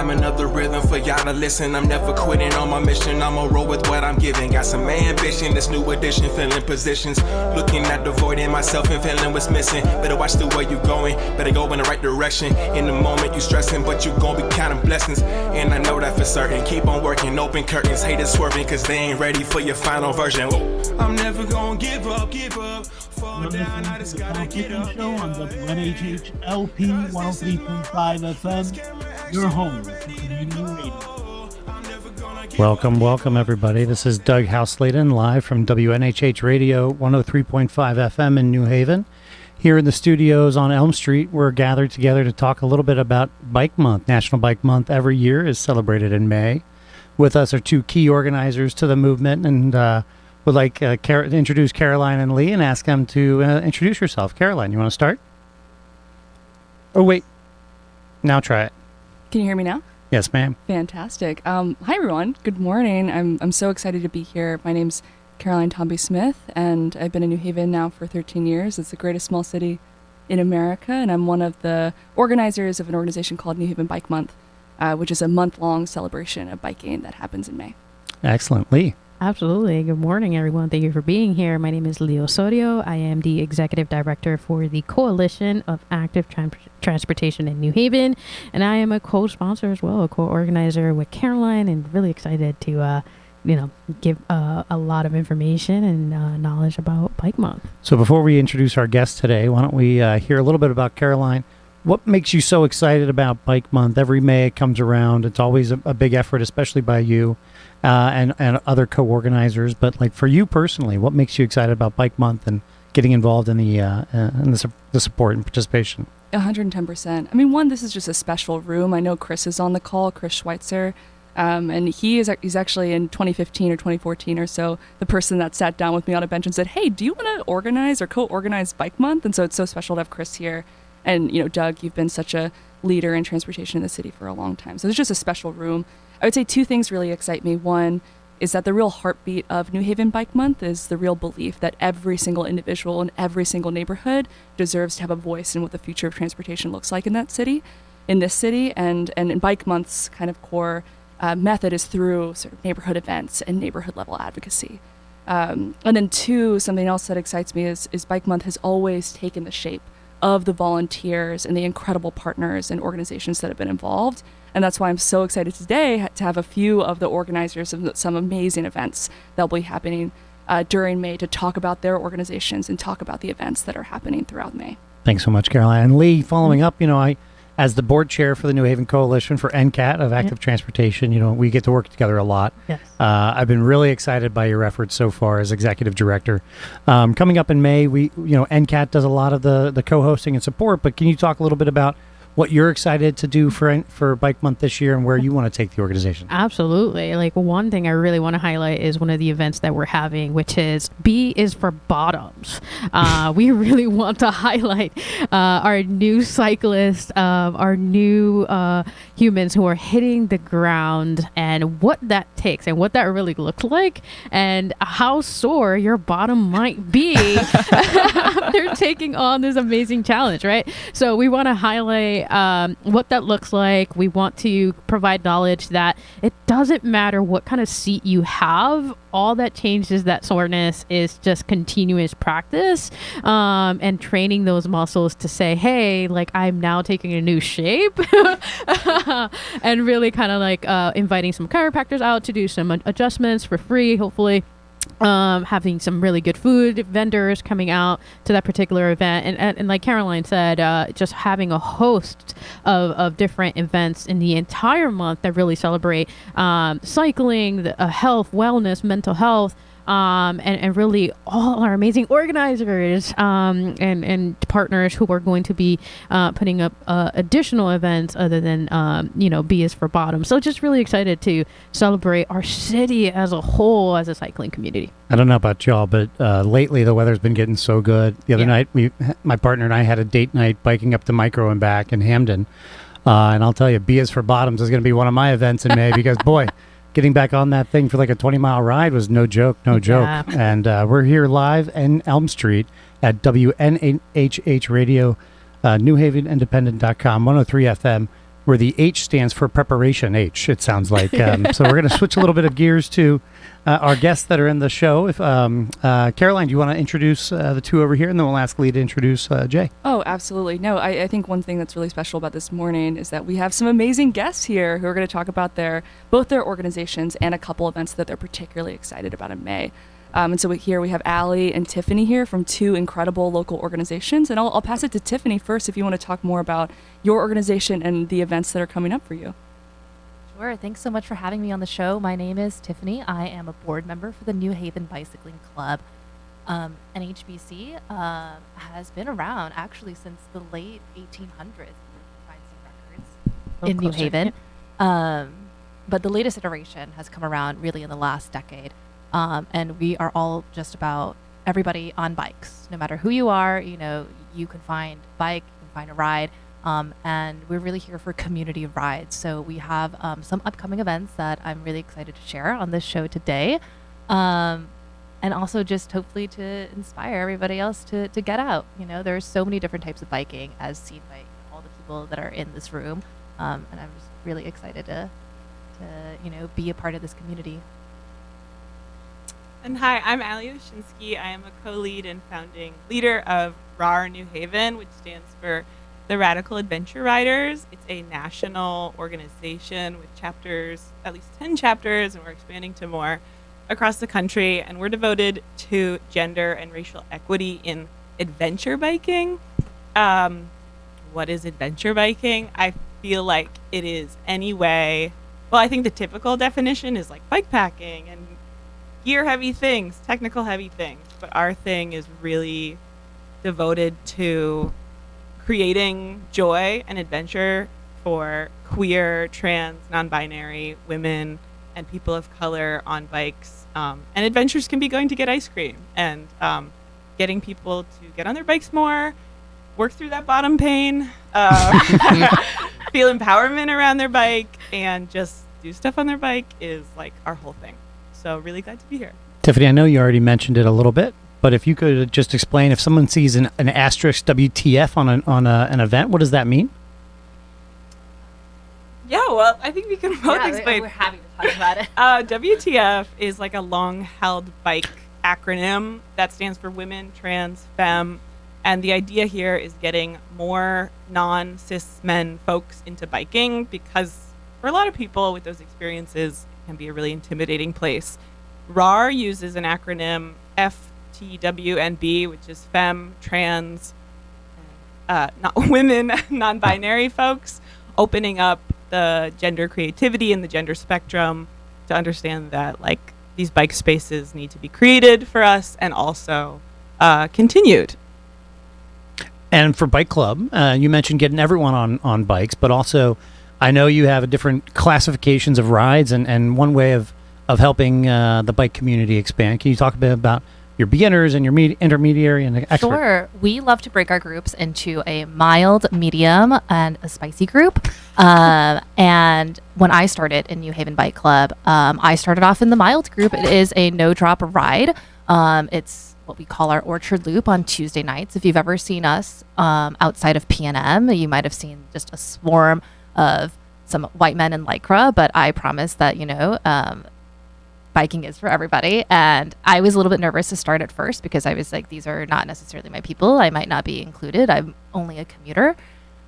rhyming up the rhythm for y'all to listen. I'm never quitting on my mission. I'ma roll with what I'm giving. Got some ambition, this new edition, filling positions. Looking at the void in myself and feeling what's missing. Better watch the way you going, better go in the right direction. In the moment you stressing, but you gon' be counting blessings. And I know that for certain. Keep on working, open curtains, haters swerving, cause they ain't ready for your final version. Whoa. I'm never gonna give up. Fall down, I just gotta get up. Show on WNHH LP 103.5 FM, your home for community radio. Welcome everybody. This is Doug Houselayden live from WNHH Radio 103.5 FM in New Haven. Here in the studios on Elm Street, we're gathered together to talk a little bit about Bike Month. National Bike Month every year is celebrated in May. With us are two key organizers to the movement, and would like to introduce Caroline and Lee and ask them to introduce yourself. Caroline, you want to start? Oh, wait. Now try it. Can you hear me now? Yes, ma'am. Fantastic. Hi, everyone. Good morning. I'm so excited to be here. My name's Caroline Tomby Smith, and I've been in New Haven now for 13 years. It's the greatest small city in America, and I'm one of the organizers of an organization called New Haven Bike Month, which is a month-long celebration of biking that happens in May. Excellent. Lee? Absolutely. Good morning, everyone. Thank you for being here. My name is Leo Osorio. I am the Executive Director for the Coalition of Active Transportation in New Haven, and I am a co-sponsor as well, a co-organizer with Caroline, and really excited to give a lot of information and knowledge about Bike Month. So before we introduce our guest today, why don't we hear a little bit about Caroline? What makes you so excited about Bike Month? Every May it comes around. It's always a big effort, especially by you and other co-organizers. But like for you personally, what makes you excited about Bike Month and getting involved in the support and participation? 110%. I mean, one, this is just a special room. I know Chris is on the call, Chris Schweitzer. And he's actually in 2015 or 2014 or so, the person that sat down with me on a bench and said, hey, do you want to organize or co-organize Bike Month? And so it's so special to have Chris here. And, Doug, you've been such a leader in transportation in the city for a long time. So it's just a special room. I would say two things really excite me. One is that the real heartbeat of New Haven Bike Month is the real belief that every single individual in every single neighborhood deserves to have a voice in what the future of transportation looks like in this city. And in Bike Month's kind of core method is through sort of neighborhood events and neighborhood level advocacy. And then two, something else that excites me is Bike Month has always taken the shape of the volunteers and the incredible partners and organizations that have been involved. And that's why I'm so excited today to have a few of the organizers of some amazing events that'll be happening during May to talk about their organizations and talk about the events that are happening throughout May. Thanks so much, Caroline. And Lee, following up, I, as the board chair for the New Haven Coalition for NCAT of Active Transportation, we get to work together a lot. Yes. I've been really excited by your efforts so far as executive director. Coming up in May, NCAT does a lot of the co-hosting and support, but can you talk a little bit about what you're excited to do for Bike Month this year and where you want to take the organization? Absolutely. Like one thing I really want to highlight is one of the events that we're having, which is B is for Bottoms. We really want to highlight our new cyclists, our new humans who are hitting the ground and what that takes and what that really looks like and how sore your bottom might be after taking on this amazing challenge, right? So we want to highlight what that looks like. We want to provide knowledge that it doesn't matter what kind of seat you have. All that changes that soreness is just continuous practice and training those muscles to say, hey, like I'm now taking a new shape and really kind of like inviting some chiropractors out to do some adjustments for free, hopefully. Having some really good food vendors coming out to that particular event. And like Caroline said, just having a host of different events in the entire month that really celebrate cycling, health, wellness, mental health, and really all our amazing organizers and partners who are going to be putting up additional events other than B is for Bottom. So just really excited to celebrate our city as a whole as a cycling community. I don't know about y'all, but lately the weather's been getting so good. The other night, my partner and I had a date night biking up to Micro and back in Hamden. And I'll tell you, B is for Bottoms is going to be one of my events in May because, boy, getting back on that thing for like a 20-mile ride was no joke. And we're here live in Elm Street at WNHH Radio, NewHavenIndependent.com, 103 FM where the H stands for preparation H, it sounds like. So we're going to switch a little bit of gears to our guests that are in the show. If Caroline, do you want to introduce the two over here, and then we'll ask Lee to introduce Jay? Oh, absolutely. No, I think one thing that's really special about this morning is that we have some amazing guests here who are going to talk about both their organizations and a couple events that they're particularly excited about in May. And so here we have Allie and Tiffany here from two incredible local organizations. And I'll pass it to Tiffany first if you want to talk more about your organization and the events that are coming up for you. Sure. Thanks so much for having me on the show. My name is Tiffany. I am a board member for the New Haven Bicycling Club. NHBC has been around actually since the late 1800s. Find some records in New Haven. But the latest iteration has come around really in the last decade. And we are all just about everybody on bikes. No matter who you are, you can find bike, you can find a ride. And we're really here for community rides. So we have some upcoming events that I'm really excited to share on this show today. And also just hopefully to inspire everybody else to get out. There's so many different types of biking as seen by all the people that are in this room. And I'm just really excited to be a part of this community. And hi, I'm Allie Oshinsky. I am a co-lead and founding leader of RAR New Haven, which stands for the Radical Adventure Riders. It's a national organization with chapters, at least 10 chapters, and we're expanding to more across the country. And we're devoted to gender and racial equity in adventure biking. What is adventure biking? I feel like it is I think the typical definition is like bike packing and gear heavy things, technical heavy things. But our thing is really devoted to creating joy and adventure for queer, trans, non-binary women and people of color on bikes. And adventures can be going to get ice cream and getting people to get on their bikes more, work through that bottom pain, feel empowerment around their bike, and just do stuff on their bike is like our whole thing. So really glad to be here. Tiffany, I know you already mentioned it a little bit, but if you could just explain, if someone sees an asterisk WTF on an event, what does that mean? Yeah, well, I think we can both explain. We're happy to talk about it. WTF is like a long-held bike acronym that stands for Women, Trans, Femme, and the idea here is getting more non-cis men folks into biking because for a lot of people with those experiences, can be a really intimidating place. RAR uses an acronym FTWNB, which is femme, trans, not women, non-binary folks, opening up the gender creativity and the gender spectrum to understand that like these bike spaces need to be created for us and also continued. And for Bike Club, you mentioned getting everyone on bikes, but also I know you have different classifications of rides and one way of helping the bike community expand. Can you talk a bit about your beginners and your intermediary and expert? Sure. We love to break our groups into a mild, medium, and a spicy group. And when I started in New Haven Bike Club, I started off in the mild group. It is a no-drop ride. It's what we call our Orchard Loop on Tuesday nights. If you've ever seen us outside of P&M, you might have seen just a swarm of some white men in Lycra, but I promise that, biking is for everybody. And I was a little bit nervous to start at first because I was like, these are not necessarily my people. I might not be included. I'm only a commuter.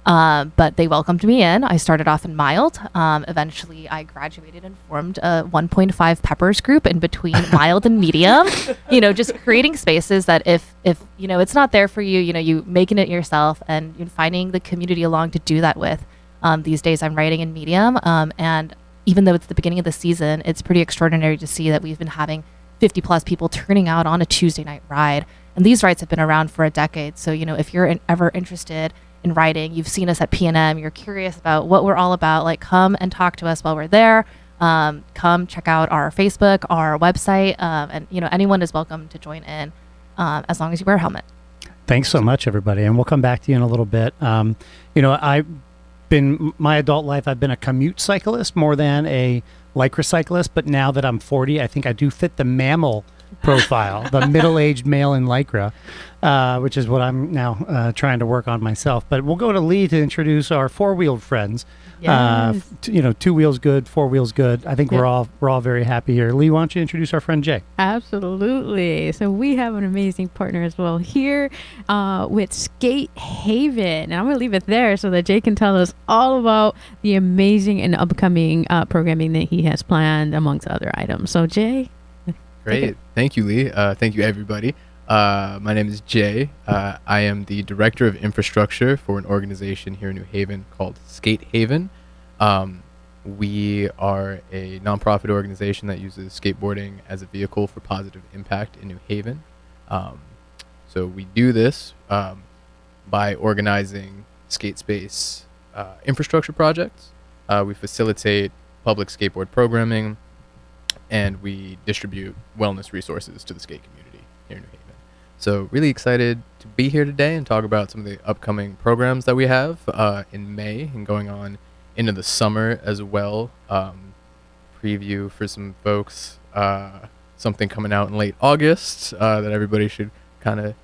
But they welcomed me in. I started off in mild. Eventually, I graduated and formed a 1.5 peppers group in between mild and medium. Just creating spaces that if it's not there for you, you making it yourself and finding the community along to do that with. These days, I'm riding in medium, and even though it's the beginning of the season, it's pretty extraordinary to see that we've been having 50 plus people turning out on a Tuesday night ride. And these rides have been around for a decade. So, if you're ever interested in riding, you've seen us at P&M, you're curious about what we're all about, like come and talk to us while we're there. Come check out our Facebook, our website, and anyone is welcome to join in as long as you wear a helmet. Thanks so much, everybody. And we'll come back to you in a little bit. My adult life, I've been a commute cyclist more than a Lycra cyclist, but now that I'm 40, I think I do fit the mammal profile, the middle-aged male in Lycra, which is what I'm now trying to work on myself. But we'll go to Lee to introduce our four-wheeled friends. Yes. Two wheels good, four wheels good. I think we're all very happy here. Lee, why don't you introduce our friend Jay? Absolutely. So we have an amazing partner as well here with Skate Haven. And I'm going to leave it there so that Jay can tell us all about the amazing and upcoming programming that he has planned amongst other items. So Jay. Great. Thank you, Lee. Thank you, everybody. My name is Jay. I am the Director of Infrastructure for an organization here in New Haven called Skate Haven. We are a nonprofit organization that uses skateboarding as a vehicle for positive impact in New Haven. So we do this by organizing skate space infrastructure projects. We facilitate public skateboard programming, and we distribute wellness resources to the skate community here in New Haven. So really excited to be here today and talk about some of the upcoming programs that we have in May and going on into the summer as well. Preview for some folks, something coming out in late August that everybody should kind of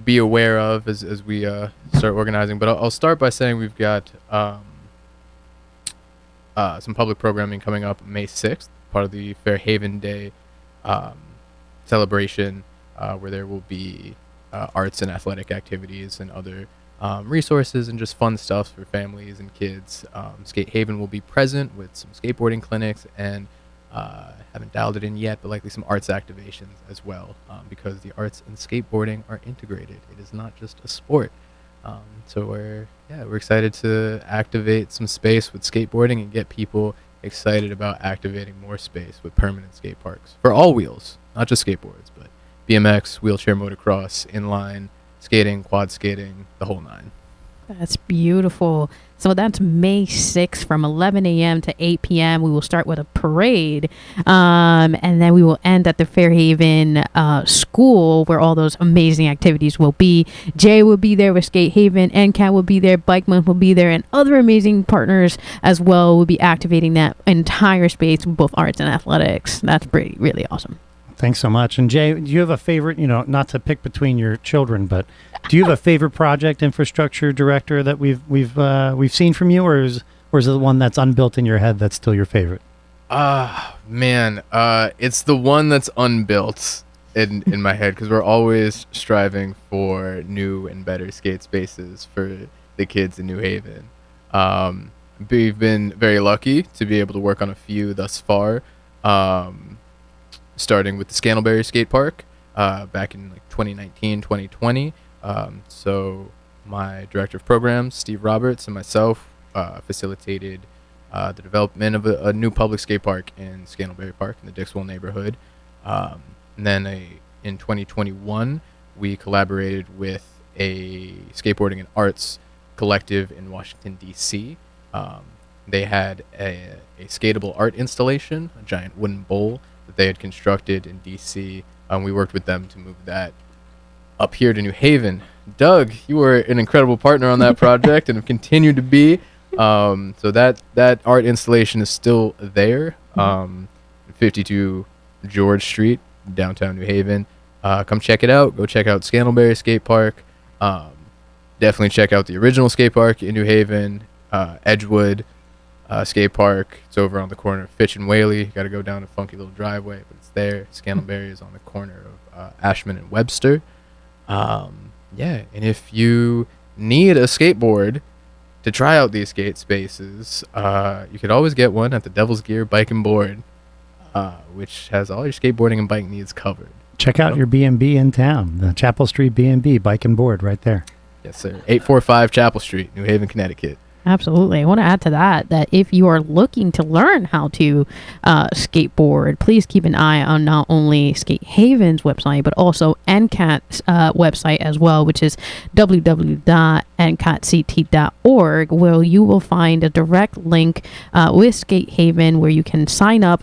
be aware of as we start organizing. But I'll start by saying we've got some public programming coming up May 6th, part of the Fairhaven Day celebration, where there will be arts and athletic activities and other resources and just fun stuff for families and kids. Skate Haven will be present with some skateboarding clinics and haven't dialed it in yet, but likely some arts activations as well, because the arts and skateboarding are integrated. It is not just a sport. So we're excited to activate some space with skateboarding and get people excited about activating more space with permanent skate parks for all wheels, not just skateboards, but BMX, wheelchair motocross, inline skating, quad skating, the whole nine. That's beautiful. So that's May 6th from 11 a.m. to 8 p.m. We will start with a parade, and then we will end at the Fairhaven school where all those amazing activities will be. Jay will be there with Skate Haven, NCAT will be there, Bike Month will be there, and other amazing partners as well will be activating that entire space with both arts and athletics. That's really awesome. Thanks so much. And Jay, do you have a favorite, not to pick between your children, but do you have a favorite project infrastructure director that we've seen from you, or is it the one that's unbuilt in your head that's still your favorite? Man, it's the one that's unbuilt in my head, because we're always striving for new and better skate spaces for the kids in New Haven. We've been very lucky to be able to work on a few thus far. Starting with the Scantlebury Skate Park back in 2019, 2020. So my director of programs, Steve Roberts, and myself facilitated the development of a new public skate park in Scantlebury Park in the Dixwell neighborhood. And then in 2021, we collaborated with a skateboarding and arts collective in Washington, D.C. They had a skatable art installation, a giant wooden bowl that they had constructed in DC. We worked with them to move that up here to New Haven. Doug, you were an incredible partner on that project and have continued to be. So that art installation is still there, 52 George Street, downtown New Haven. Come check it out. Go check out Scantlebury Skate Park. Definitely check out the original skate park in New Haven, Edgewood Skate Park. It's over on the corner of Fitch and Whaley. You got to go down a funky little driveway, but it's there. Scantlebury is on the corner of Ashman and Webster. And if you need a skateboard to try out these skate spaces, you could always get one at the Devil's Gear Bike and Board, which has all your skateboarding and bike needs covered. Check out your B&B in town, the Chapel Street B&B Bike and Board right there. Yes, sir. 845 Chapel Street, New Haven, Connecticut. Absolutely. I want to add to that if you are looking to learn how to skateboard, please keep an eye on not only Skate Haven's website, but also NCAT's website as well, which is www.ncatct.org, where you will find a direct link with Skate Haven where you can sign up.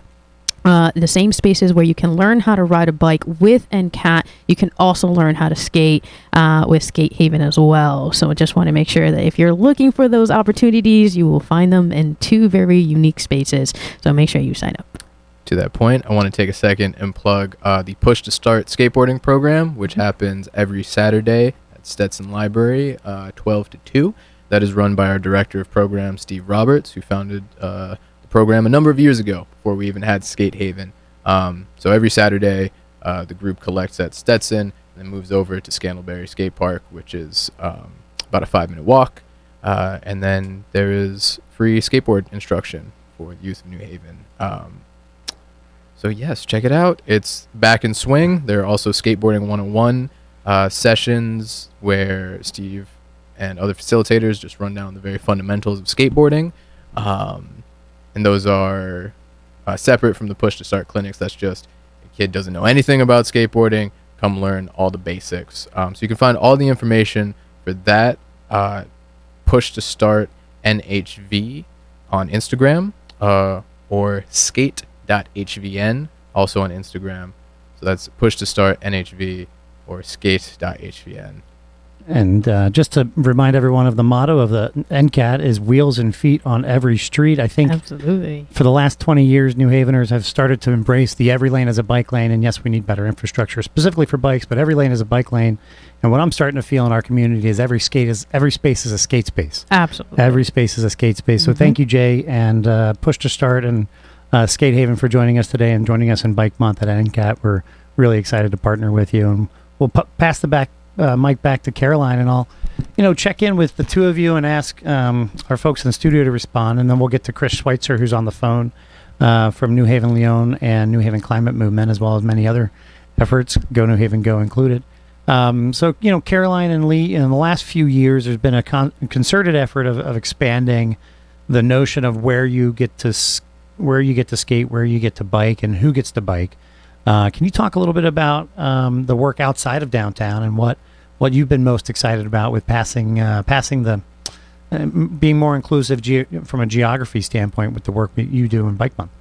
The same spaces where you can learn how to ride a bike with NCAT. You can also learn how to skate with Skate Haven as well. So I just want to make sure that if you're looking for those opportunities, you will find them in two very unique spaces. So make sure you sign up. to that point, I want to take a second and plug the Push to Start skateboarding program, which happens every Saturday at Stetson Library, 12 to 2. That is run by our director of programs, Steve Roberts, who founded the program a number of years ago before we even had Skate Haven. So every Saturday, the group collects at Stetson and then moves over to Scantlebury Skate Park, which is about a 5-minute walk. And then there is free skateboard instruction for the youth of New Haven. So yes, check it out. It's back in swing. There are also skateboarding 101 sessions where Steve and other facilitators just run down the very fundamentals of skateboarding. And those are separate from the Push to Start clinics. That's just a kid doesn't know anything about skateboarding, come learn all the basics. So you can find all the information for that Push to Start NHV on Instagram or skate.hvn also on Instagram. So that's Push to Start NHV or skate.hvn. And just to remind everyone of the motto of the NCAT is wheels and feet on every street. I think Absolutely. for the last 20 years, New Haveners have started to embrace the every lane as a bike lane. And yes, we need better infrastructure specifically for bikes, but every lane is a bike lane. And what I'm starting to feel in our community is every space is a skate space. Absolutely. Every space is a skate space. So thank you, Jay, and Push to Start and Skate Haven for joining us today and joining us in Bike Month at NCAT. We're really excited to partner with you. And we'll pass the mic back to Caroline, and I'll check in with the two of you and ask our folks in the studio to respond, and then we'll get to Chris Schweitzer, who's on the phone from New Haven Lyon and New Haven Climate Movement, as well as many other efforts, Go New Haven Go included. So Caroline and Lee, in the last few years, there's been a concerted effort of expanding the notion of where you get to skate, where you get to bike, and who gets to bike. Can you talk a little bit about the work outside of downtown and what you've been most excited about with passing the being more inclusive from a geography standpoint with the work that you do in Bike Month?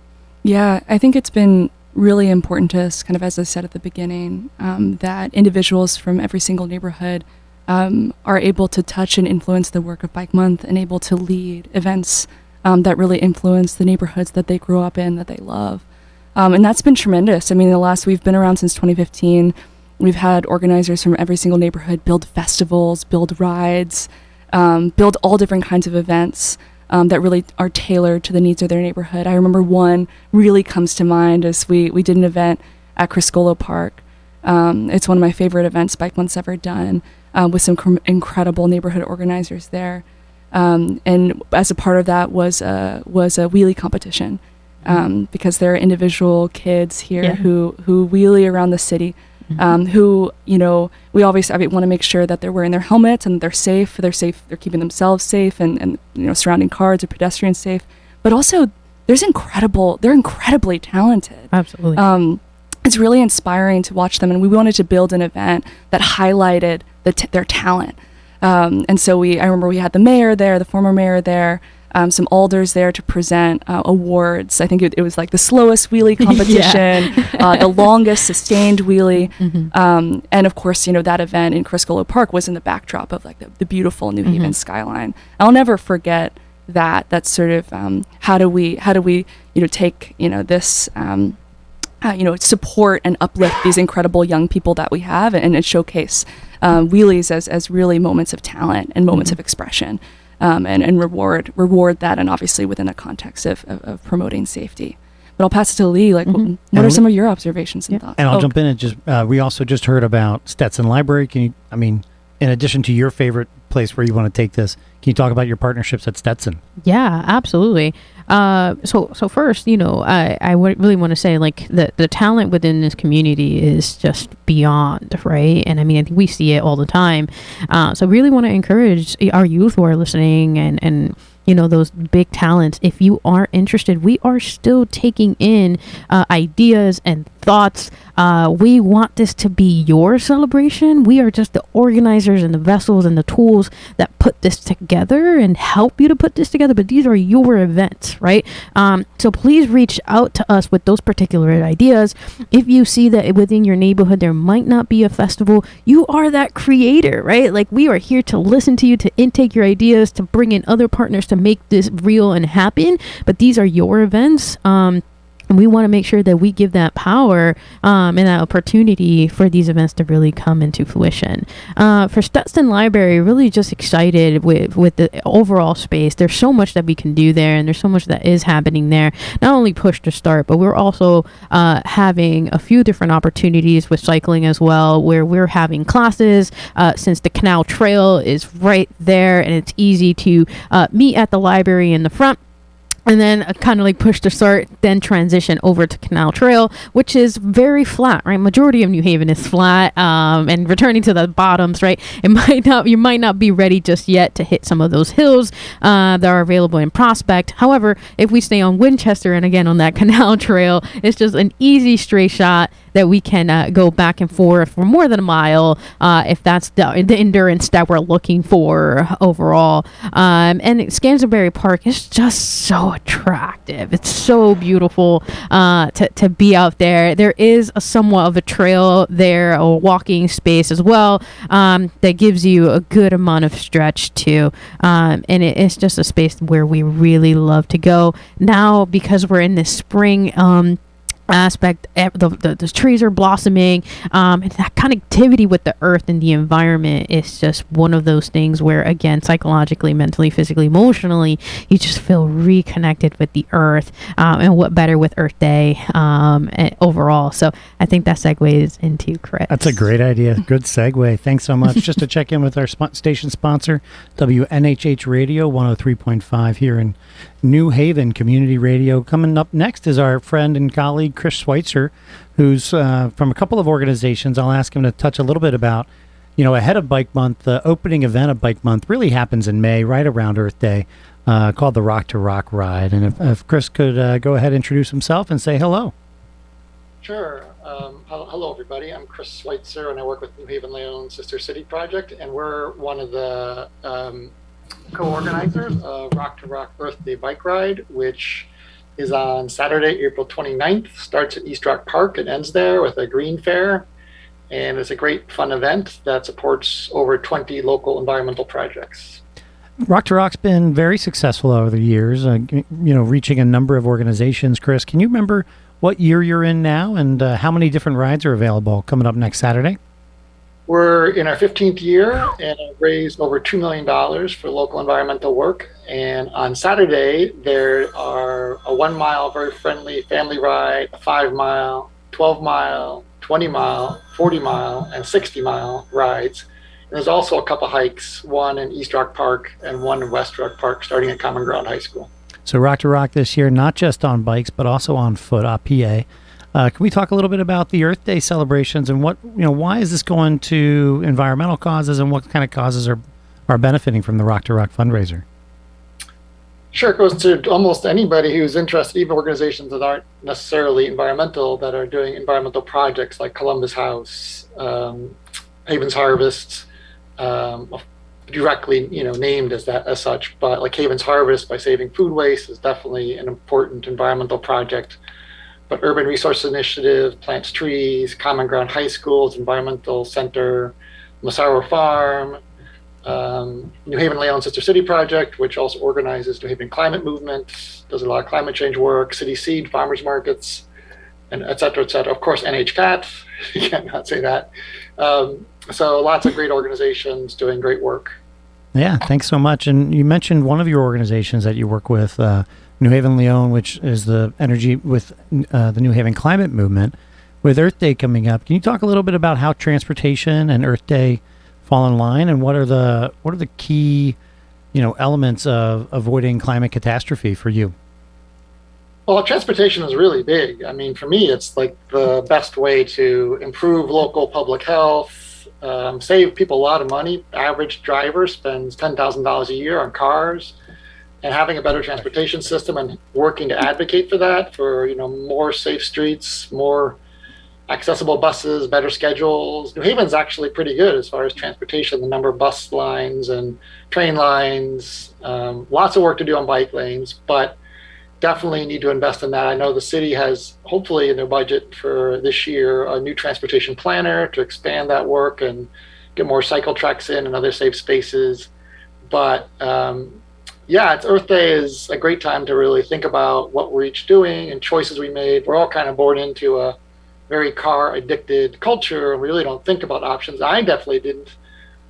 Yeah, I think it's been really important to us, kind of as I said at the beginning, that individuals from every single neighborhood are able to touch and influence the work of Bike Month and able to lead events that really influence the neighborhoods that they grew up in, that they love. And that's been tremendous. I mean, we've been around since 2015. We've had organizers from every single neighborhood build festivals, build rides, build all different kinds of events that really are tailored to the needs of their neighborhood. I remember one really comes to mind as we did an event at Criscolo Park. It's one of my favorite events Bike Month's ever done, with some incredible neighborhood organizers there. And as a part of that was a wheelie competition. Because there are individual kids here who wheelie around the city, who, we obviously want to make sure that they're wearing their helmets and they're safe, they're keeping themselves safe and surrounding cars or pedestrians safe, but also they're incredibly talented. Absolutely. It's really inspiring to watch them, and we wanted to build an event that highlighted their talent. And so I remember we had the mayor there, the former mayor there, some alders there to present awards. I think it was like the slowest wheelie competition, the longest sustained wheelie. And of course, that event in Criscolo Park was in the backdrop of like the beautiful New Haven skyline. I'll never forget that sort of how do we take this support and uplift these incredible young people that we have and showcase wheelies as really moments of talent and moments of expression. And reward that, and obviously within the context of promoting safety. But I'll pass it to Lee. What are some of your observations and thoughts? And I'll jump in and just we also just heard about Stetson Library. In addition to your favorite place where you want to take this, can you talk about your partnerships at Stetson? Yeah, absolutely. So first, I really want to say the talent within this community is just beyond, right? And I think we see it all the time. So really want to encourage our youth who are listening and those big talents. If you are interested, we are still taking in ideas and thoughts. We want this to be your celebration. We are just the organizers and the vessels and the tools that put this together and help you to put this together. But these are your events, right? So please reach out to us with those particular ideas. If you see that within your neighborhood there might not be a festival, you are that creator, right? We are here to listen to you, to intake your ideas, to bring in other partners to make this real and happen. But these are your events. And we want to make sure that we give that power and that opportunity for these events to really come into fruition. For Stetson Library, really just excited with the overall space. There's so much that we can do there, and there's so much that is happening there. Not only Push to Start, but we're also having a few different opportunities with cycling as well, where we're having classes since the Canal Trail is right there, and it's easy to meet at the library in the front. And then kind of like Push to Start, then transition over to Canal Trail, which is very flat, right? Majority of New Haven is flat, and returning to the bottoms, right? You might not be ready just yet to hit some of those hills that are available in Prospect. However, if we stay on Winchester and again on that Canal Trail, it's just an easy straight shot that we can go back and forth for more than a mile if that's the endurance that we're looking for overall. And Scansbury Park is just so attractive. It's so beautiful to be out there. There is somewhat of a trail there, a walking space as well, that gives you a good amount of stretch too. And it's just a space where we really love to go. Now, because we're in this spring aspect, the trees are blossoming, and that connectivity with the earth and the environment is just one of those things where, again, psychologically, mentally, physically, emotionally, you just feel reconnected with the earth, and what better with Earth Day overall. So I think that segues into Chris. That's a great idea. Good segue. Thanks so much. Just to check in with our station sponsor, WNHH Radio 103.5 here in New Haven Community Radio. Coming up next is our friend and colleague Chris Schweitzer, who's from a couple of organizations. I'll ask him to touch a little bit about, ahead of Bike Month. The opening event of Bike Month really happens in May, right around Earth Day, called the Rock to Rock Ride. And if Chris could go ahead and introduce himself and say hello. Sure. Hello, everybody. I'm Chris Schweitzer, and I work with New Haven Leon Sister City Project, and we're one of the co-organizers of Rock to Rock Earth Day Bike Ride, which is on Saturday, April 29th. Starts at East Rock Park and ends there with a green fair. And it's a great fun event that supports over 20 local environmental projects. Rock to Rock's been very successful over the years, reaching a number of organizations. Chris, can you remember what year you're in now and how many different rides are available coming up next Saturday? We're in our 15th year and have raised over $2 million for local environmental work. And on Saturday, there are a 1 mile, very friendly family ride, a 5 mile, 12 mile, 20 mile, 40 mile, and 60 mile rides. And there's also a couple hikes, one in East Rock Park and one in West Rock Park, starting at Common Ground High School. So Rock to Rock this year, not just on bikes, but also on foot, PA. Can we talk a little bit about the Earth Day celebrations and why is this going to environmental causes and what kind of causes are benefiting from the Rock to Rock fundraiser? Sure, it goes to almost anybody who's interested, even organizations that aren't necessarily environmental, that are doing environmental projects like Columbus House, Haven's Harvest, directly named as such, but like Haven's Harvest by saving food waste is definitely an important environmental project. But Urban Resource Initiative plants trees, Common Ground High School's Environmental Center, Massaro Farm, New Haven Leon Sister City Project, which also organizes New Haven Climate Movement, does a lot of climate change work, City Seed, farmers markets, and et cetera, et cetera. Of course, NHCAT, you can't not say that. So lots of great organizations doing great work. Yeah, thanks so much. And you mentioned one of your organizations that you work with, New Haven Leon, which is the energy with the New Haven Climate Movement. With Earth Day coming up, can you talk a little bit about how transportation and Earth Day fall in line, and what are the key, elements of avoiding climate catastrophe for you? Well, transportation is really big. I mean, for me, it's like the best way to improve local public health, save people a lot of money. Average driver spends $10,000 a year on cars. And having a better transportation system and working to advocate for that, for more safe streets, more accessible buses, better schedules. New Haven's actually pretty good as far as transportation, the number of bus lines and train lines. Lots of work to do on bike lanes, but definitely need to invest in that. I know the city has, hopefully in their budget for this year, a new transportation planner to expand that work and get more cycle tracks in and other safe spaces. But Yeah, it's Earth Day is a great time to really think about what we're each doing and choices we made. We're all kind of born into a very car addicted culture, and we really don't think about options. I definitely didn't.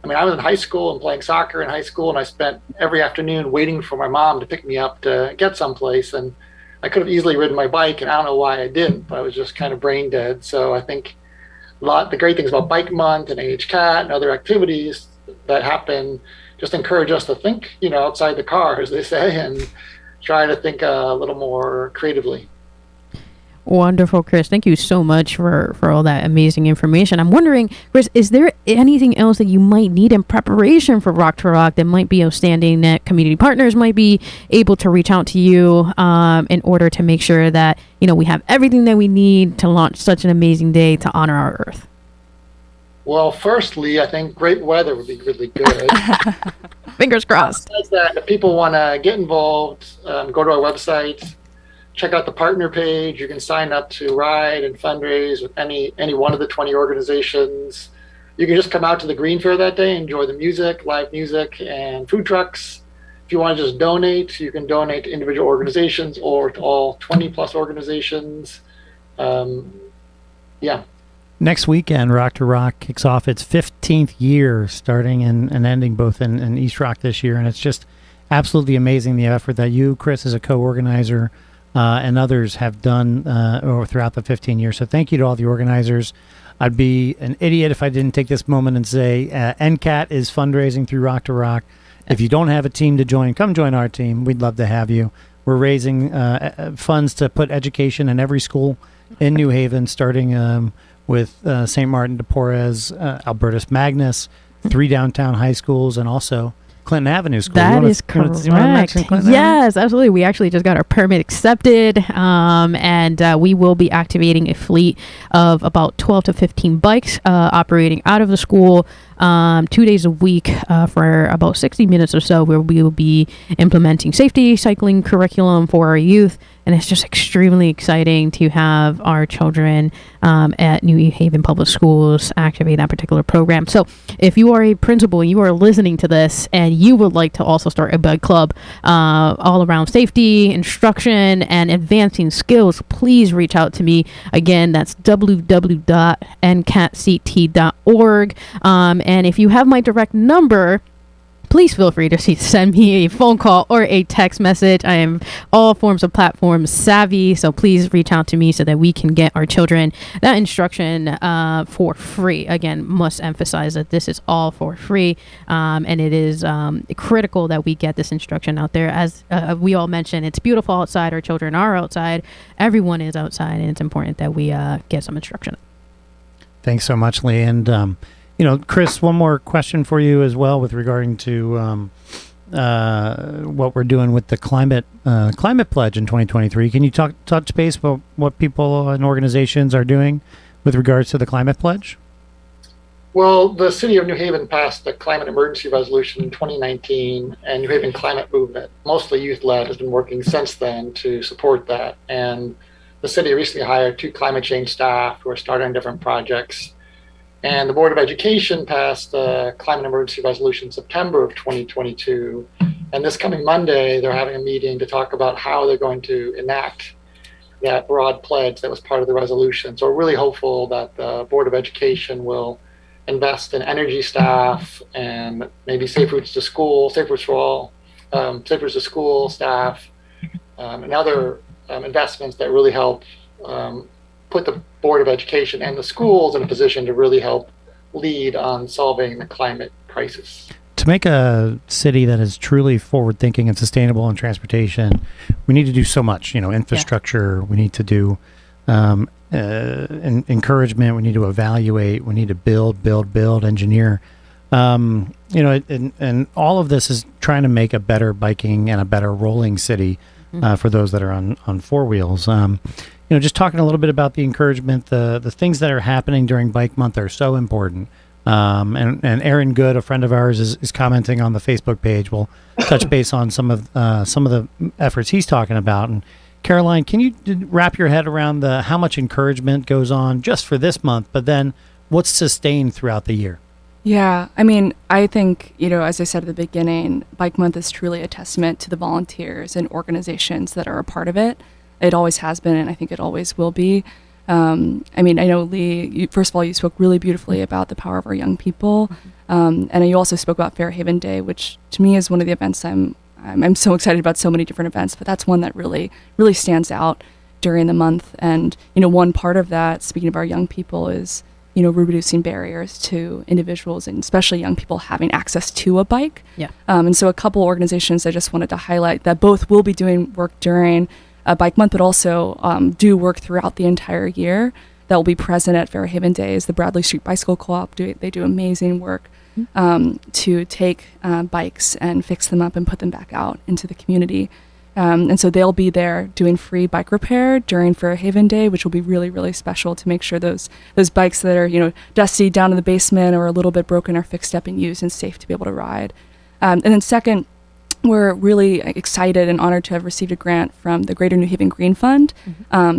I mean, I was in high school and playing soccer in high school, and I spent every afternoon waiting for my mom to pick me up to get someplace. And I could have easily ridden my bike, and I don't know why I didn't, but I was just kind of brain dead. So I think the great things about Bike Month and AHCAT and other activities that happen just encourage us to think, outside the car, as they say, and try to think a little more creatively. Wonderful, Chris. Thank you so much for all that amazing information. I'm wondering, Chris, is there anything else that you might need in preparation for Rock to Rock that might be outstanding that community partners might be able to reach out to you in order to make sure that, we have everything that we need to launch such an amazing day to honor our Earth? Well, firstly, I think great weather would be really good. Fingers crossed. Besides that, if people want to get involved, go to our website, check out the partner page. You can sign up to ride and fundraise with any one of the 20 organizations. You can just come out to the Green Fair that day, enjoy the music, live music, and food trucks. If you want to just donate, you can donate to individual organizations or to all 20 plus organizations. Yeah. Next weekend, Rock to Rock kicks off its 15th year, starting and ending both in East Rock this year. And it's just absolutely amazing the effort that you, Chris, as a co-organizer, and others have done throughout the 15 years. So thank you to all the organizers. I'd be an idiot if I didn't take this moment and say NCAT is fundraising through Rock to Rock. If you don't have a team to join, come join our team. We'd love to have you. We're raising funds to put education in every school in New Haven, starting with St. Martin de Porres, Albertus Magnus, 3 downtown high schools, and also Clinton Avenue School. That is correct. Yes, absolutely. We actually just got our permit accepted, and we will be activating a fleet of about 12 to 15 bikes operating out of the school 2 days a week for about 60 minutes or so, where we will be implementing safety cycling curriculum for our youth. And it's just extremely exciting to have our children at New Haven Public Schools activate that particular program. So if you are a principal, you are listening to this, and you would like to also start a bike club all around safety, instruction, and advancing skills, please reach out to me. Again, that's www.ncatct.org. And if you have my direct number, please feel free to send me a phone call or a text message. I am all forms of platform savvy, so please reach out to me so that we can get our children that instruction for free. Again, must emphasize that this is all for free, and it is critical that we get this instruction out there. As we all mentioned, it's beautiful outside. Our children are outside. Everyone is outside, and it's important that we get some instruction. Thanks so much, Lee. And Chris, one more question for you as well with regarding to what we're doing with the climate pledge in 2023. Can you touch base about what people and organizations are doing with regards to the climate pledge? Well, the city of New Haven passed the climate emergency resolution in 2019, and New Haven Climate Movement, mostly youth-led, has been working since then to support that. And the city recently hired 2 climate change staff who are starting on different projects. And the Board of Education passed a climate emergency resolution in September of 2022. And this coming Monday, they're having a meeting to talk about how they're going to enact that broad pledge that was part of the resolution. So we're really hopeful that the Board of Education will invest in energy staff and maybe safe routes to school, safe routes for all, safe routes to school staff, and other investments that really help put the Board of Education and the schools in a position to really help lead on solving the climate crisis. To make a city that is truly forward-thinking and sustainable in transportation, we need to do so much. Infrastructure. Yeah. We need to do encouragement. We need to evaluate. We need to build, engineer. And all of this is trying to make a better biking and a better rolling city for those that are on 4 wheels. Just talking a little bit about the encouragement, the things that are happening during Bike Month are so important. And Aaron Good, a friend of ours, is commenting on the Facebook page. We'll touch base on some of the efforts he's talking about. And Caroline, can you wrap your head around how much encouragement goes on just for this month, but then what's sustained throughout the year? Yeah, I mean, I think, as I said at the beginning, Bike Month is truly a testament to the volunteers and organizations that are a part of it. It always has been, and I think it always will be. I mean, I know, Lee, first of all, you spoke really beautifully about the power of our young people. And you also spoke about Fairhaven Day, which to me is one of the events I'm so excited about, so many different events, but that's one that really, really stands out during the month. And, one part of that, speaking of our young people, is reducing barriers to individuals and especially young people having access to a bike. Yeah. And so a couple organizations I just wanted to highlight that both will be doing work during Bike Month, but also do work throughout the entire year that will be present at Fairhaven Day is the Bradley Street Bicycle Co-op. They do amazing work to take bikes and fix them up and put them back out into the community. And so they'll be there doing free bike repair during Fairhaven Day, which will be really, really special to make sure those bikes that are, dusty down in the basement or a little bit broken are fixed up and used and safe to be able to ride. And then second, we're really excited and honored to have received a grant from the Greater New Haven Green Fund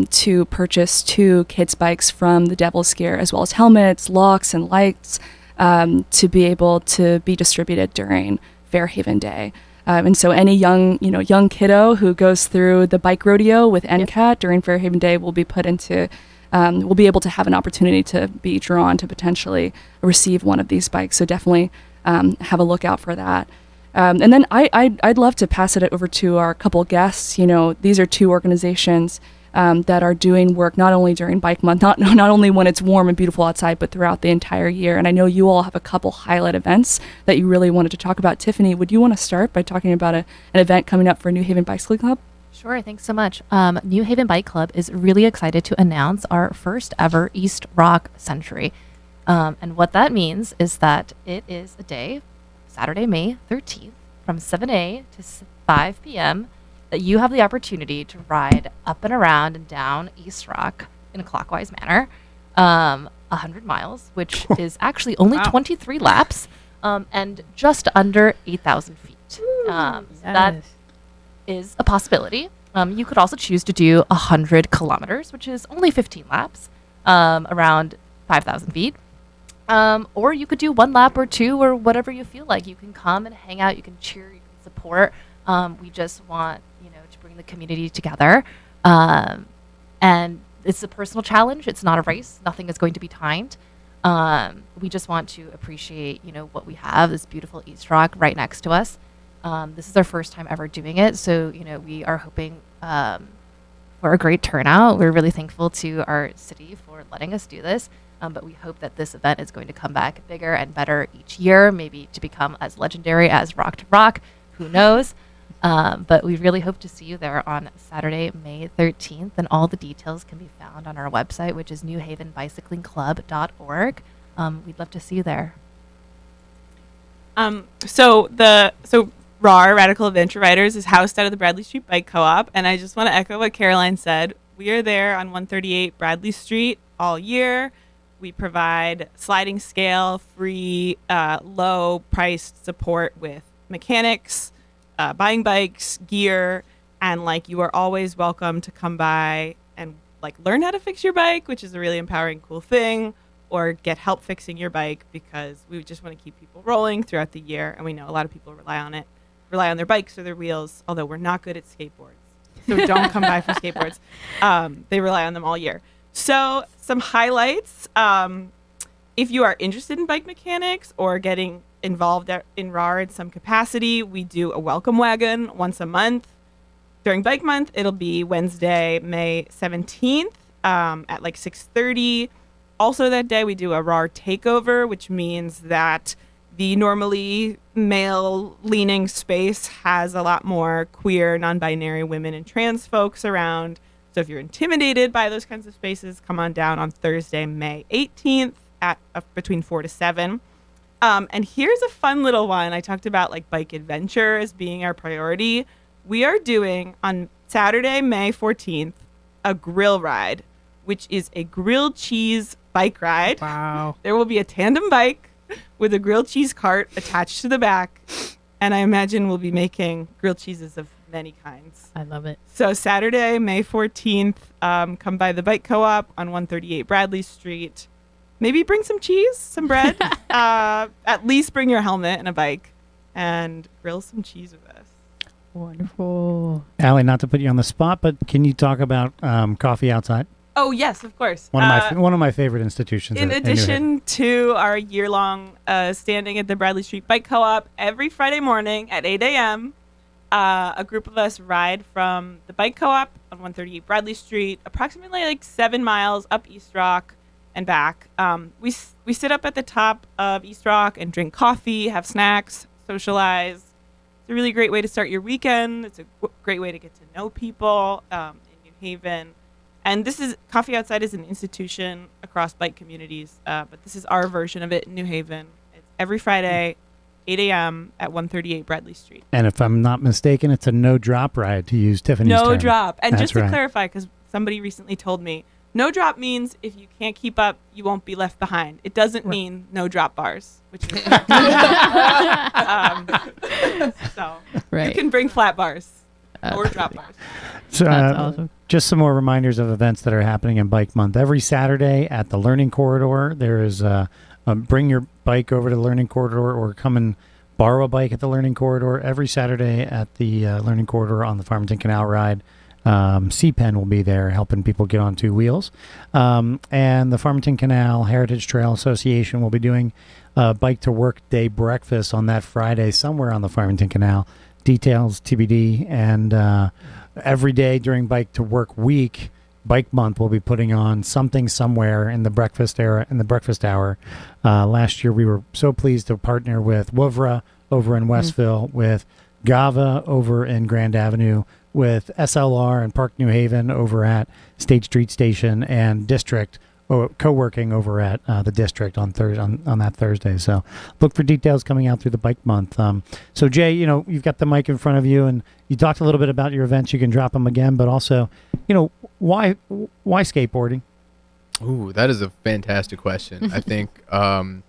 to purchase 2 kids' bikes from the Devil's Scare, as well as helmets, locks, and lights to be able to be distributed during Fairhaven Day. And so any young kiddo who goes through the bike rodeo with NCAT during Fairhaven Day will be put into, will be able to have an opportunity to be drawn to potentially receive one of these bikes. So definitely have a look out for that. And then I'd love to pass it over to our couple guests. These are 2 organizations that are doing work not only during Bike Month, not only when it's warm and beautiful outside, but throughout the entire year. And I know you all have a couple highlight events that you really wanted to talk about. Tiffany, would you want to start by talking about an event coming up for New Haven Bicycle Club? Sure, thanks so much. New Haven Bike Club is really excited to announce our first ever East Rock Century. And what that means is that it is a day, Saturday, May 13th, from 7 a.m. to 5 p.m., that you have the opportunity to ride up and around and down East Rock in a clockwise manner, 100 miles, which is actually only 23 laps and just under 8,000 feet. So that is a possibility. You could also choose to do 100 kilometers, which is only 15 laps, around 5,000 feet. Or you could do 1 lap or 2 or whatever you feel like. You can come and hang out. You can cheer. You can support. We just want to bring the community together. And it's a personal challenge. It's not a race. Nothing is going to be timed. We just want to appreciate, what we have, this beautiful East Rock right next to us. This is our first time ever doing it. So, we are hoping for a great turnout. We're really thankful to our city for letting us do this. But we hope that this event is going to come back bigger and better each year, maybe to become as legendary as Rock to Rock. Who knows? But we really hope to see you there on Saturday, May 13th. And all the details can be found on our website, which is newhavenbicyclingclub.org. We'd love to see you there. So RAR, Radical Adventure Riders, is housed out of the Bradley Street Bike Co-op. And I just want to echo what Caroline said. We are there on 138 Bradley Street all year. We provide sliding scale, free, low-priced support with mechanics, buying bikes, gear, and you are always welcome to come by and learn how to fix your bike, which is a really empowering, cool thing, or get help fixing your bike, because we just want to keep people rolling throughout the year, and we know a lot of people rely on their bikes or their wheels, although we're not good at skateboards. So don't come by for skateboards. They rely on them all year. So some highlights. If you are interested in bike mechanics or getting involved in RAR in some capacity, we do a welcome wagon once a month. During Bike Month, it'll be Wednesday, May 17th at 6:30. Also that day, we do a RAR takeover, which means that the normally male-leaning space has a lot more queer, non-binary women and trans folks around. So if you're intimidated by those kinds of spaces, come on down on Thursday, May 18th at between 4 to 7. And here's a fun little one. I talked about bike adventure as being our priority. We are doing on Saturday, May 14th, a grill ride, which is a grilled cheese bike ride. Wow. There will be a tandem bike with a grilled cheese cart attached to the back. And I imagine we'll be making grilled cheeses of many kinds. I love it. So Saturday, May 14th, come by the Bike Co-op on 138 Bradley Street. maybe bring some cheese, some bread. At least bring your helmet and a bike, and grill some cheese with us. Wonderful. Allie, not to put you on the spot, but can you talk about coffee outside? Oh yes, of course. One of my favorite institutions. In New Haven. addition to our year-long standing at the Bradley Street Bike Co-op every Friday morning at 8 a.m., a group of us ride from the Bike Co-op on 138 Bradley Street, approximately like 7 miles up East Rock and back. We sit up at the top of East Rock and drink coffee, have snacks, socialize. It's a really great way to start your weekend. It's a great way to get to know people in New Haven. And Coffee Outside is an institution across bike communities, but this is our version of it in New Haven. It's every Friday, 8 a.m. at 138 Bradley Street. And if I'm not mistaken, it's a no-drop ride, to use Tiffany's term. No drop. And That's just to right. clarify, because somebody recently told me, no drop means if you can't keep up, you won't be left behind. It doesn't mean no drop bars, which is so Right. you can bring flat bars or drop bars. So, That's awesome. Just some more reminders of events that are happening in Bike Month. Every Saturday at the Learning Corridor, there is bring your bike over to the Learning Corridor or come and borrow a bike at the Learning Corridor. Every Saturday at the Learning Corridor on the Farmington Canal Ride. C-Pen will be there helping people get on two wheels. And the Farmington Canal Heritage Trail Association will be doing a Bike to Work Day breakfast on that Friday somewhere on the Farmington Canal. Details TBD. And every day during Bike to Work Week, Bike Month, will be putting on something somewhere in the breakfast hour. Last year we were so pleased to partner with Woovra over in Westville, with Gava over in Grand Avenue, with SLR and Park New Haven over at State Street Station, and District co-working over at the District on that Thursday. So look for details coming out through the Bike Month. So Jay, you've got the mic in front of you, and you talked a little bit about your events. You can drop them again, but also, why skateboarding? Ooh, that is a fantastic question. I think on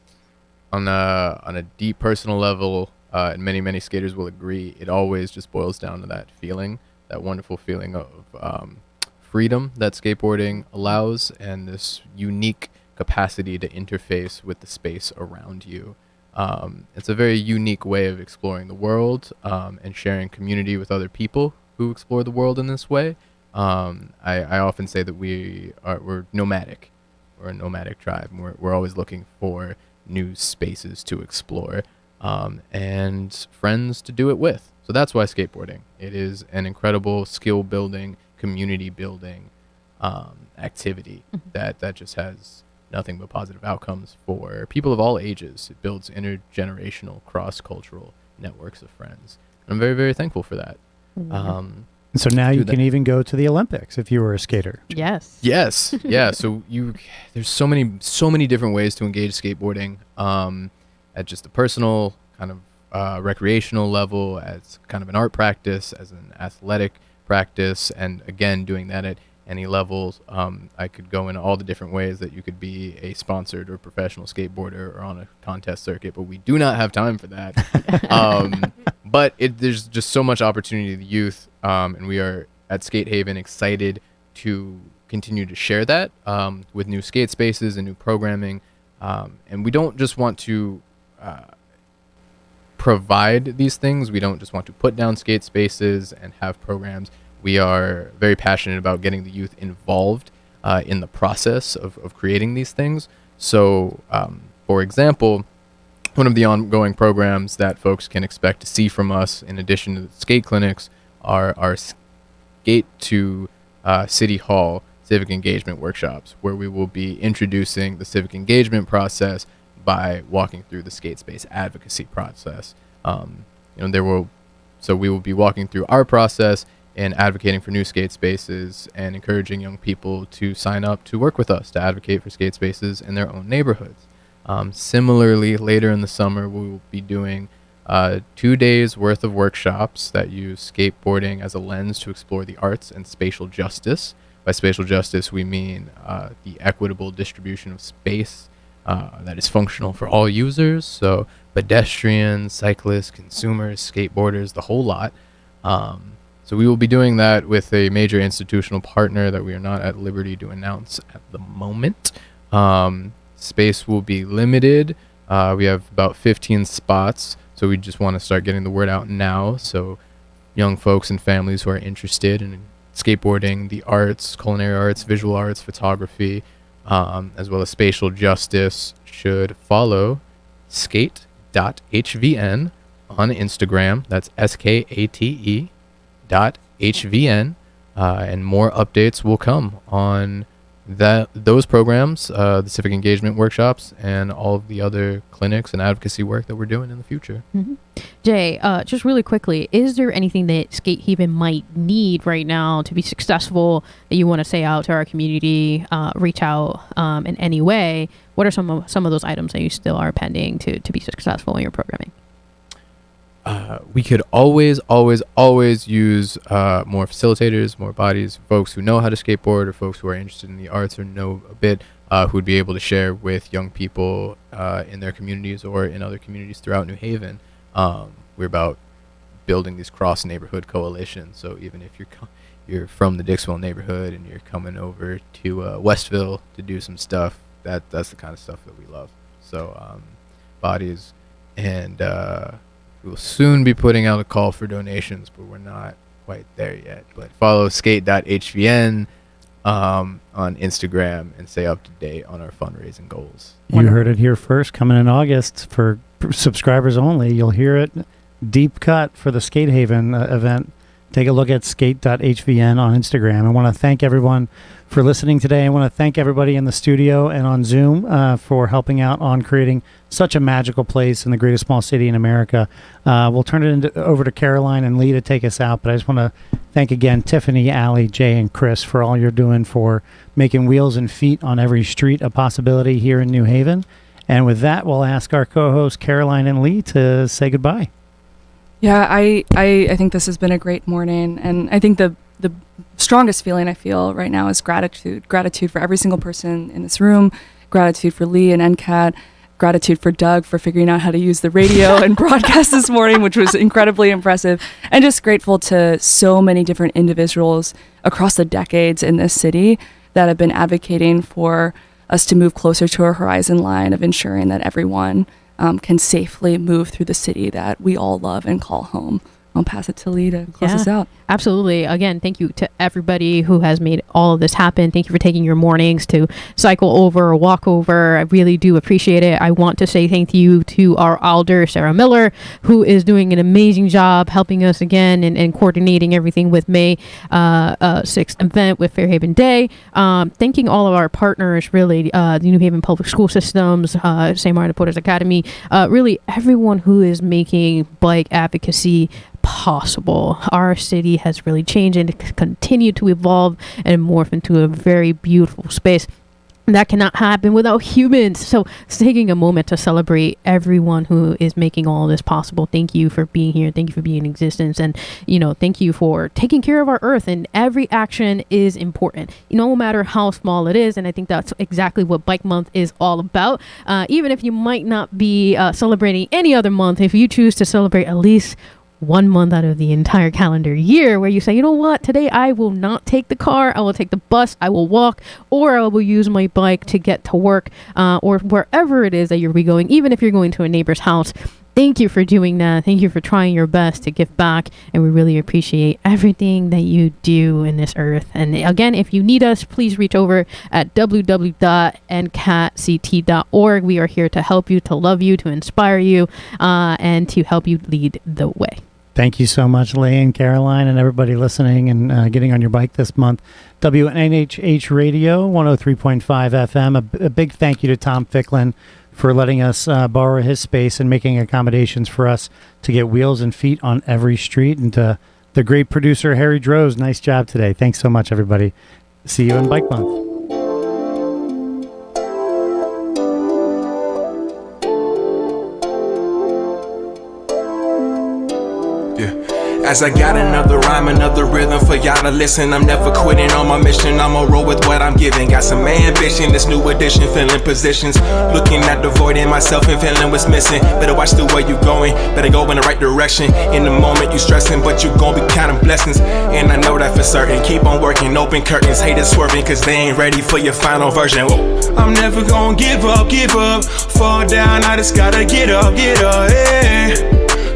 a deep personal level, and many skaters will agree, it always just boils down to that feeling, that wonderful feeling of freedom that skateboarding allows, and this unique capacity to interface with the space around you. It's a very unique way of exploring the world and sharing community with other people who explore the world in this way. I often say that we're nomadic. We're a nomadic tribe. We're always looking for new spaces to explore and friends to do it with. So that's why skateboarding. It is an incredible skill building, community building activity that just has nothing but positive outcomes for people of all ages. It builds intergenerational, cross-cultural networks of friends. I'm very, very thankful for that. So now you can even go to the Olympics if you were a skater. Yes. Yes. Yeah. So there's so many different ways to engage skateboarding at just a personal kind of recreational level, as kind of an art practice, as an athletic practice, and again doing that at any levels. I could go into all the different ways that you could be a sponsored or professional skateboarder or on a contest circuit, but we do not have time for that. But there's just so much opportunity to the youth, and we are at Skate Haven excited to continue to share that with new skate spaces and new programming. And we don't just want to provide these things. We don't just want to put down skate spaces and have programs. We are very passionate about getting the youth involved in the process of creating these things. So, for example, one of the ongoing programs that folks can expect to see from us, in addition to the skate clinics, are our Skate to City Hall civic engagement workshops, where we will be introducing the civic engagement process by walking through the skate space advocacy process. We will be walking through our process and advocating for new skate spaces and encouraging young people to sign up to work with us to advocate for skate spaces in their own neighborhoods. Similarly, later in the summer, we will be doing 2 days worth of workshops that use skateboarding as a lens to explore the arts and spatial justice. By spatial justice, we mean the equitable distribution of space that is functional for all users, so pedestrians, cyclists, consumers, skateboarders, the whole lot. So we will be doing that with a major institutional partner that we are not at liberty to announce at the moment. Space will be limited. We have about 15 spots, so we just want to start getting the word out now. So young folks and families who are interested in skateboarding, the arts, culinary arts, visual arts, photography, as well as spatial justice should follow skate.hvn on Instagram. That's skate.hvn. And more updates will come on those programs, the civic engagement workshops, and all of the other clinics and advocacy work that we're doing in the future. Mm-hmm. Jay, just really quickly, is there anything that Skate Haven might need right now to be successful that you want to say out to our community, reach out in any way? What are some of those items that you still are pending to be successful in your programming? We could always use more facilitators, more bodies, folks who know how to skateboard, or folks who are interested in the arts or know a bit, who would be able to share with young people in their communities or in other communities throughout New Haven. We're about building these cross-neighborhood coalitions. So even if you're from the Dixville neighborhood and you're coming over to Westville to do some stuff, that's the kind of stuff that we love. So bodies, and we'll soon be putting out a call for donations, but we're not quite there yet. But follow skate.hvn on Instagram and stay up to date on our fundraising goals. You heard it here first. Coming in August for subscribers only. You'll hear it deep cut for the Skate Haven event. Take a look at skate.hvn on Instagram. I want to thank everyone for listening today. I want to thank everybody in the studio and on Zoom for helping out on creating such a magical place in the greatest small city in America. We'll turn it over to Caroline and Lee to take us out, but I just want to thank again Tiffany, Allie, Jay, and Chris for all you're doing for making wheels and feet on every street a possibility here in New Haven. And with that, we'll ask our co-hosts Caroline and Lee to say goodbye. Yeah, I think this has been a great morning, and I think the strongest feeling I feel right now is gratitude for every single person in this room, gratitude for Lee and NCAT, gratitude for Doug for figuring out how to use the radio and broadcast this morning, which was incredibly impressive, and just grateful to so many different individuals across the decades in this city that have been advocating for us to move closer to our horizon line of ensuring that everyone can safely move through the city that we all love and call home. I'll pass it to Lee to close us out. Absolutely. Again, thank you to everybody who has made all of this happen. Thank you for taking your mornings to cycle over or walk over. I really do appreciate it. I want to say thank you to our alder, Sarah Miller, who is doing an amazing job helping us again and coordinating everything with May 6th event with Fairhaven Day. Thanking all of our partners, really, the New Haven Public School Systems, St. Martin Porter's Academy, really everyone who is making bike advocacy possible. Our city has really changed and continued to evolve and morph into a very beautiful space. That cannot happen without humans. So taking a moment to celebrate everyone who is making all this possible. Thank you for being here. Thank you for being in existence. And, thank you for taking care of our earth. And every action is important, no matter how small it is. And I think that's exactly what Bike Month is all about. Even if you might not be celebrating any other month, if you choose to celebrate at least 1 month out of the entire calendar year where you say, you know what, today I will not take the car, I will take the bus, I will walk, or I will use my bike to get to work or wherever it is that you're going, even if you're going to a neighbor's house. Thank you for doing that. Thank you for trying your best to give back, and we really appreciate everything that you do in this earth. And again, if you need us, please reach over at www.ncatct.org. We are here to help you, to love you, to inspire you, and to help you lead the way. Thank you so much, Lee and Caroline, and everybody listening and getting on your bike this month. WNHH Radio, 103.5 FM. A big thank you to Tom Ficklin for letting us borrow his space and making accommodations for us to get wheels and feet on every street. And to the great producer, Harry Droz, nice job today. Thanks so much, everybody. See you in Bike Month. Guys, I got another rhyme, another rhythm for y'all to listen. I'm never quitting on my mission, I'ma roll with what I'm giving. Got some ambition, this new edition, filling positions. Looking at the void in myself and feeling what's missing. Better watch the way you going, better go in the right direction. In the moment you stressing, but you gon' be counting blessings. And I know that for certain, keep on working, open curtains. Haters swerving, cause they ain't ready for your final version. Whoa. I'm never gon' give up, fall down, I just gotta get up, yeah.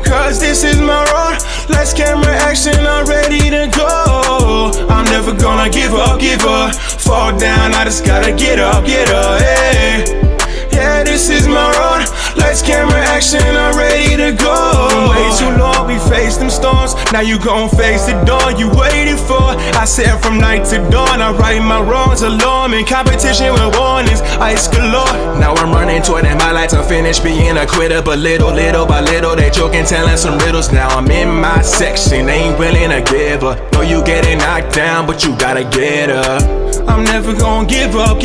Cause this is my road, lights, camera, action, I'm ready to go. I'm never gonna give up, fall down, I just gotta get up, yeah. Yeah, this is my road, lights, camera, action, I'm ready to go. Way too long, we faced them storms, now you gon' face the dawn you waited for. I said from night to dawn, I right my wrongs alone. In competition with warnings, ice galore. Now I'm running toward them highlights, I'm finished being a quitter. But little by little, they joking, telling some riddles. Now I'm in my section, ain't willing to give up. Know you getting knocked down, but you gotta get up. I'm never gonna give up,